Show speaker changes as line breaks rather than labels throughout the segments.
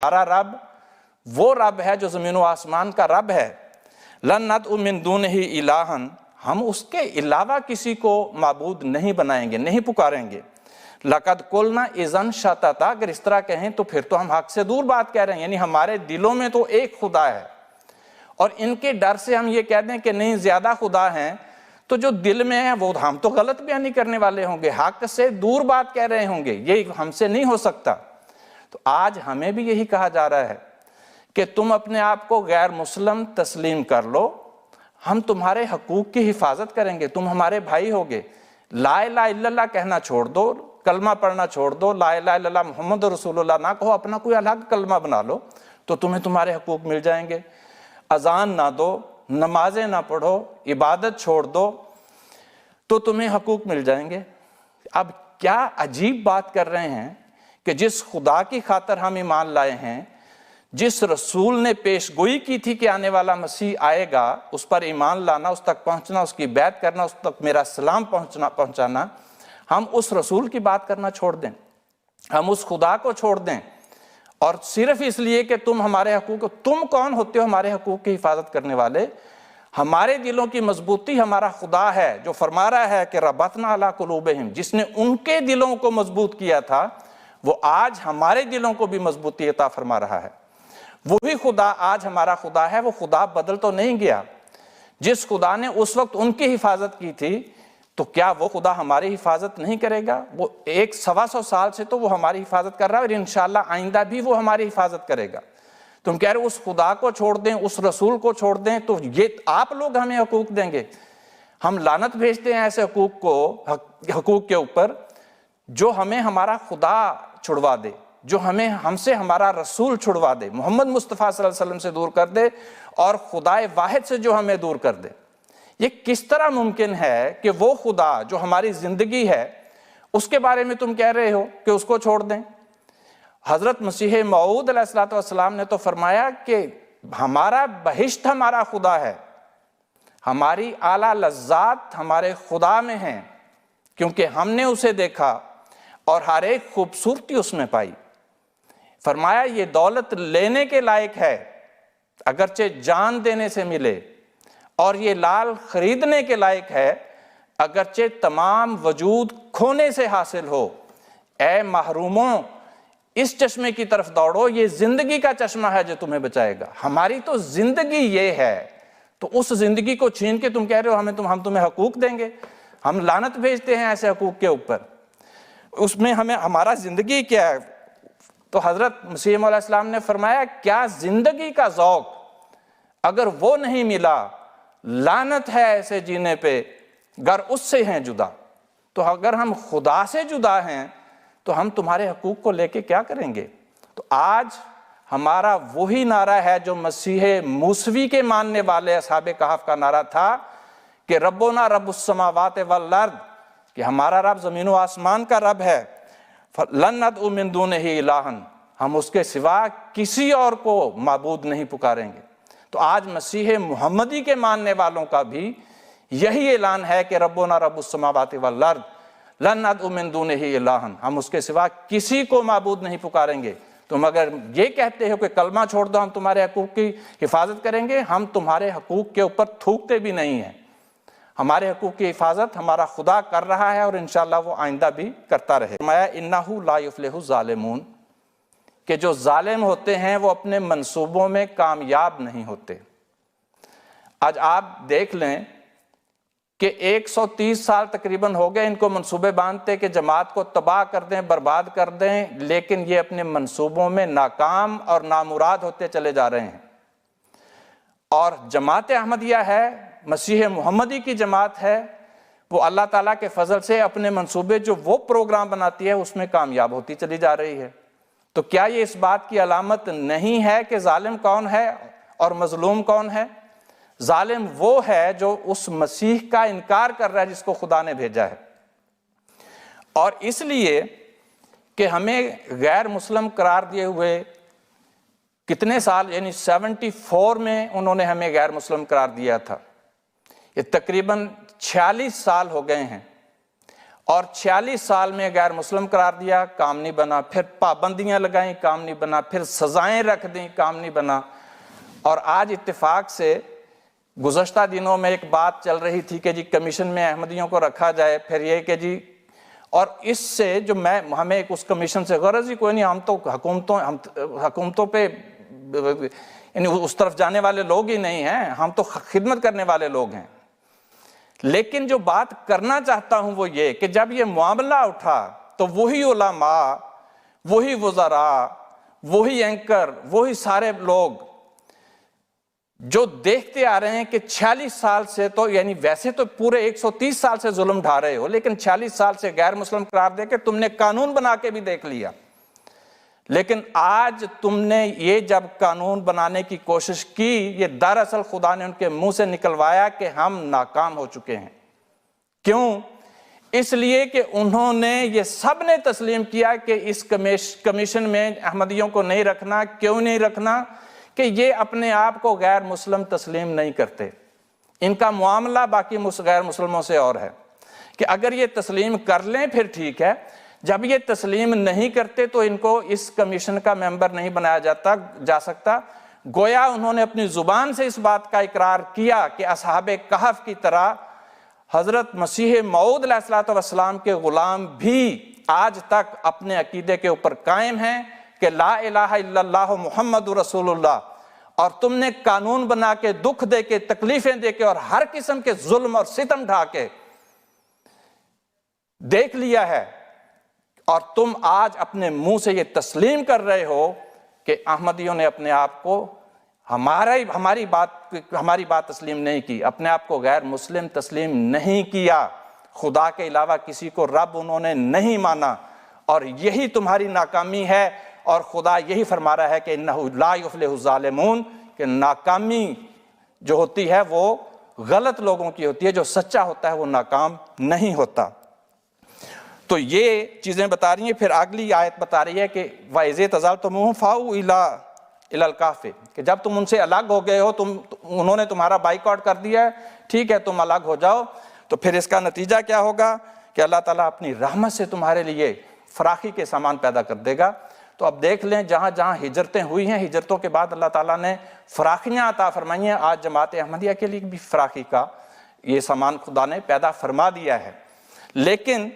ہمارا رب وہ رب ہے جو زمین و آسمان کا رب ہے. لن ندعو من دونہ الہا، ہم اس کے علاوہ کسی کو معبود نہیں بنائیں گے، نہیں پکاریں گے. لقد قلنا اذا شططا، اگر اس طرح کہیں تو پھر تو ہم حق سے دور بات کہہ رہے ہیں. یعنی ہمارے دلوں میں تو ایک خدا ہے، اور ان کے ڈر سے ہم یہ کہہ دیں کہ نہیں زیادہ خدا ہیں، تو جو دل میں ہے وہ ہم تو غلط بیانی کرنے والے ہوں گے، حق سے دور بات کہہ رہے ہوں گے، یہ ہم سے نہیں ہو سکتا. تو آج ہمیں بھی یہی کہا جا رہا ہے کہ تم اپنے آپ کو غیر مسلم تسلیم کر لو، ہم تمہارے حقوق کی حفاظت کریں گے، تم ہمارے بھائی ہوگے. لا الہ الا اللہ کہنا چھوڑ دو، کلمہ پڑھنا چھوڑ دو، لا الہ الا اللہ محمد رسول اللہ نہ کہو، اپنا کوئی الگ کلمہ بنا لو تو تمہیں تمہارے حقوق مل جائیں گے. اذان نہ دو، نمازیں نہ پڑھو، عبادت چھوڑ دو تو تمہیں حقوق مل جائیں گے. اب کیا عجیب بات کر رہے ہیں کہ جس خدا کی خاطر ہم ایمان لائے ہیں، جس رسول نے پیش گوئی کی تھی کہ آنے والا مسیح آئے گا، اس پر ایمان لانا، اس تک پہنچنا، اس کی بیعت کرنا، اس تک میرا سلام پہنچانا، ہم اس رسول کی بات کرنا چھوڑ دیں، ہم اس خدا کو چھوڑ دیں، اور صرف اس لیے کہ تم ہمارے حقوق، تم کون ہوتے ہو ہمارے حقوق کی حفاظت کرنے والے؟ ہمارے دلوں کی مضبوطی ہمارا خدا ہے، جو فرما رہا ہے کہ ربطنا علی قلوبہم، جس نے ان کے دلوں کو مضبوط کیا تھا وہ آج ہمارے دلوں کو بھی مضبوطی عطا فرما رہا ہے. وہی خدا آج ہمارا خدا ہے، وہ خدا بدل تو نہیں گیا. جس خدا نے اس وقت ان کی حفاظت کی تھی تو کیا وہ خدا ہماری حفاظت نہیں کرے گا؟ وہ 100-125 سال سے تو وہ ہماری حفاظت کر رہا ہے، اور انشاءاللہ آئندہ بھی وہ ہماری حفاظت کرے گا. تم کہہ رہے اس خدا کو چھوڑ دیں، اس رسول کو چھوڑ دیں، تو یہ آپ لوگ ہمیں حقوق دیں گے؟ ہم لعنت بھیجتے ہیں ایسے حقوق کے اوپر جو ہمیں ہمارا خدا چھڑوا دے، جو ہم سے ہمارا رسول چھڑوا دے، محمد مصطفیٰ صلی اللہ علیہ وسلم سے دور کر دے، اور خدا واحد سے جو ہمیں دور کر دے. یہ کس طرح ممکن ہے کہ وہ خدا جو ہماری زندگی ہے اس کے بارے میں تم کہہ رہے ہو کہ اس کو چھوڑ دیں؟ حضرت مسیح موعود علیہ السلام نے تو فرمایا کہ ہمارا بہشت ہمارا خدا ہے، ہماری اعلیٰ لذات ہمارے خدا میں ہیں، کیونکہ ہم نے اسے دیکھا اور ہر ایک خوبصورتی اس میں پائی. فرمایا یہ دولت لینے کے لائق ہے اگرچہ جان دینے سے ملے، اور یہ لال خریدنے کے لائق ہے اگرچہ تمام وجود کھونے سے حاصل ہو. اے محروموں، اس چشمے کی طرف دوڑو، یہ زندگی کا چشمہ ہے جو تمہیں بچائے گا. ہماری تو زندگی یہ ہے، تو اس زندگی کو چھین کے تم کہہ رہے ہو ہم تمہیں حقوق دیں گے؟ ہم لعنت بھیجتے ہیں ایسے حقوق کے اوپر. اس میں ہمارا زندگی کیا ہے؟ تو حضرت مسیح علیہ السلام نے فرمایا کیا زندگی کا ذوق اگر وہ نہیں ملا، لعنت ہے ایسے جینے پہ گر اس سے ہیں جدا. تو اگر ہم خدا سے جدا ہیں تو ہم تمہارے حقوق کو لے کے کیا کریں گے؟ تو آج ہمارا وہی نعرہ ہے جو مسیح موسوی کے ماننے والے اصحاب کہف کا نعرہ تھا کہ ربنا رب السماوات والارض، کہ ہمارا رب زمین و آسمان کا رب ہے. لن ندعو من دونہ الہا، ہم اس کے سوا کسی اور کو معبود نہیں پکاریں گے. تو آج مسیح محمدی کے ماننے والوں کا بھی یہی اعلان ہے کہ ربنا رب السماوات والارض لن ندعو من دونہ الہا، ہم اس کے سوا کسی کو معبود نہیں پکاریں گے. تم اگر یہ کہتے ہو کہ کلمہ چھوڑ دو ہم تمہارے حقوق کی حفاظت کریں گے، ہم تمہارے حقوق کے اوپر تھوکتے بھی نہیں ہیں. ہمارے حقوق کی حفاظت ہمارا خدا کر رہا ہے، اور انشاءاللہ وہ آئندہ بھی کرتا رہے. فرمایا انہ لا یفلح الظالمون، کہ جو ظالم ہوتے ہیں وہ اپنے منصوبوں میں کامیاب نہیں ہوتے. آج آپ دیکھ لیں کہ 130 سال تقریباً ہو گئے ان کو منصوبے باندھتے کہ جماعت کو تباہ کر دیں، برباد کر دیں، لیکن یہ اپنے منصوبوں میں ناکام اور نامراد ہوتے چلے جا رہے ہیں. اور جماعت احمدیہ ہے، مسیح محمدی کی جماعت ہے، وہ اللہ تعالیٰ کے فضل سے اپنے منصوبے جو وہ پروگرام بناتی ہے اس میں کامیاب ہوتی چلی جا رہی ہے. تو کیا یہ اس بات کی علامت نہیں ہے کہ ظالم کون ہے اور مظلوم کون ہے؟ ظالم وہ ہے جو اس مسیح کا انکار کر رہا ہے جس کو خدا نے بھیجا ہے. اور اس لیے کہ ہمیں غیر مسلم قرار دیے ہوئے کتنے سال، یعنی 74 میں انہوں نے ہمیں غیر مسلم قرار دیا تھا، یہ تقریباً 46 سال ہو گئے ہیں. اور 46 سال میں غیر مسلم قرار دیا، کام نہیں بنا، پھر پابندیاں لگائیں، کام نہیں بنا، پھر سزائیں رکھ دیں، کام نہیں بنا۔ اور آج اتفاق سے گزشتہ دنوں میں ایک بات چل رہی تھی کہ جی کمیشن میں احمدیوں کو رکھا جائے، پھر یہ کہ جی، اور اس سے جو ہمیں اس کمیشن سے غرض ہی کوئی نہیں، ہم تو حکومتوں پہ یعنی اس طرف جانے والے لوگ ہی نہیں ہیں، ہم تو خدمت کرنے والے لوگ ہیں۔ لیکن جو بات کرنا چاہتا ہوں وہ یہ کہ جب یہ معاملہ اٹھا تو وہی علماء، وہی وزراء، وہی اینکر، وہی سارے لوگ جو دیکھتے آ رہے ہیں کہ 46 سال سے تو یعنی ویسے تو پورے 130 سال سے ظلم ڈھا رہے ہو، لیکن 46 سال سے غیر مسلم قرار دے کے تم نے قانون بنا کے بھی دیکھ لیا، لیکن آج تم نے یہ جب قانون بنانے کی کوشش کی، یہ دراصل خدا نے ان کے منہ سے نکلوایا کہ ہم ناکام ہو چکے ہیں۔ کیوں؟ اس لیے کہ انہوں نے یہ سب نے تسلیم کیا کہ اس کمیشن میں احمدیوں کو نہیں رکھنا۔ کیوں نہیں رکھنا؟ کہ یہ اپنے آپ کو غیر مسلم تسلیم نہیں کرتے، ان کا معاملہ باقی غیر مسلموں سے اور ہے کہ اگر یہ تسلیم کر لیں پھر ٹھیک ہے، جب یہ تسلیم نہیں کرتے تو ان کو اس کمیشن کا ممبر نہیں بنایا جا سکتا۔ گویا انہوں نے اپنی زبان سے اس بات کا اقرار کیا کہ اصحاب کہف کی طرح حضرت مسیح موعود علیہ السلام کے غلام بھی آج تک اپنے عقیدے کے اوپر قائم ہیں کہ لا الہ الا اللہ محمد رسول اللہ، اور تم نے قانون بنا کے، دکھ دے کے، تکلیفیں دے کے اور ہر قسم کے ظلم اور ستم ڈھا کے دیکھ لیا ہے، اور تم آج اپنے منہ سے یہ تسلیم کر رہے ہو کہ احمدیوں نے اپنے آپ کو ہماری بات تسلیم نہیں کی، اپنے آپ کو غیر مسلم تسلیم نہیں کیا، خدا کے علاوہ کسی کو رب انہوں نے نہیں مانا، اور یہی تمہاری ناکامی ہے۔ اور خدا یہی فرما رہا ہے کہ انہ لا یفلح الظالمون، کہ ناکامی جو ہوتی ہے وہ غلط لوگوں کی ہوتی ہے، جو سچا ہوتا ہے وہ ناکام نہیں ہوتا۔ تو یہ چیزیں بتا رہی ہیں۔ پھر اگلی آیت بتا رہی ہے کہ وَإِذِ اعْتَزَلْتُمُوهُمْ فَأْوُوا إِلَى الْكَهْفِ، کہ جب تم ان سے الگ ہو گئے ہو، انہوں نے تمہارا بائیکاٹ کر دیا ہے، ٹھیک ہے تم الگ ہو جاؤ، تو پھر اس کا نتیجہ کیا ہوگا کہ اللہ تعالیٰ اپنی رحمت سے تمہارے لیے فراخی کے سامان پیدا کر دے گا۔ تو اب دیکھ لیں جہاں جہاں ہجرتیں ہوئی ہیں، ہجرتوں کے بعد اللہ تعالیٰ نے فراخیاں عطا فرمائی ہیں۔ آج جماعت احمدیہ کے لیے بھی فراخی کا یہ سامان خدا نے پیدا فرما دیا ہے، لیکن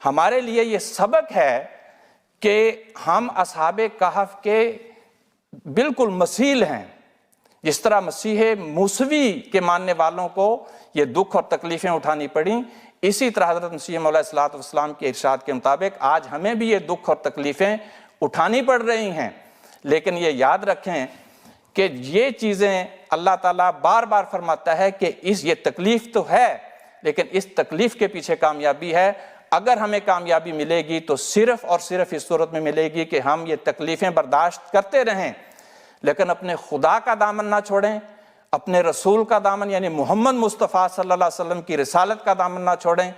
ہمارے لیے یہ سبق ہے کہ ہم اصحاب کہف کے بالکل مثیل ہیں۔ جس طرح مسیح موسوی کے ماننے والوں کو یہ دکھ اور تکلیفیں اٹھانی پڑیں، اسی طرح حضرت مسیح موعود علیہ السلام کے ارشاد کے مطابق آج ہمیں بھی یہ دکھ اور تکلیفیں اٹھانی پڑ رہی ہیں، لیکن یہ یاد رکھیں کہ یہ چیزیں اللہ تعالیٰ بار بار فرماتا ہے کہ یہ تکلیف تو ہے، لیکن اس تکلیف کے پیچھے کامیابی ہے۔ اگر ہمیں کامیابی ملے گی تو صرف اور صرف اس صورت میں ملے گی کہ ہم یہ تکلیفیں برداشت کرتے رہیں، لیکن اپنے خدا کا دامن نہ چھوڑیں، اپنے رسول کا دامن یعنی محمد مصطفیٰ صلی اللہ علیہ وسلم کی رسالت کا دامن نہ چھوڑیں،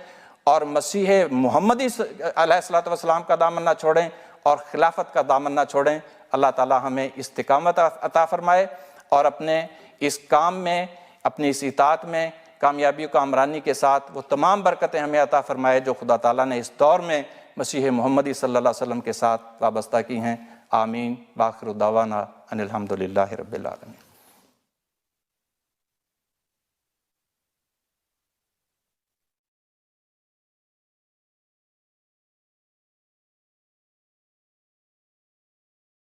اور مسیح محمدی علیہ السلام کا دامن نہ چھوڑیں، اور خلافت کا دامن نہ چھوڑیں۔ اللہ تعالیٰ ہمیں استقامت عطا فرمائے، اور اپنے اس کام میں، اپنی اس اطاعت میں کامیابی و کامرانی کے ساتھ وہ تمام برکتیں ہمیں عطا فرمائے جو خدا تعالیٰ نے اس دور میں مسیح محمدی صلی اللہ علیہ وسلم کے ساتھ وابستہ کی ہیں۔ آمین۔ وآخر دعوانا ان الحمدللہ رب العالمین۔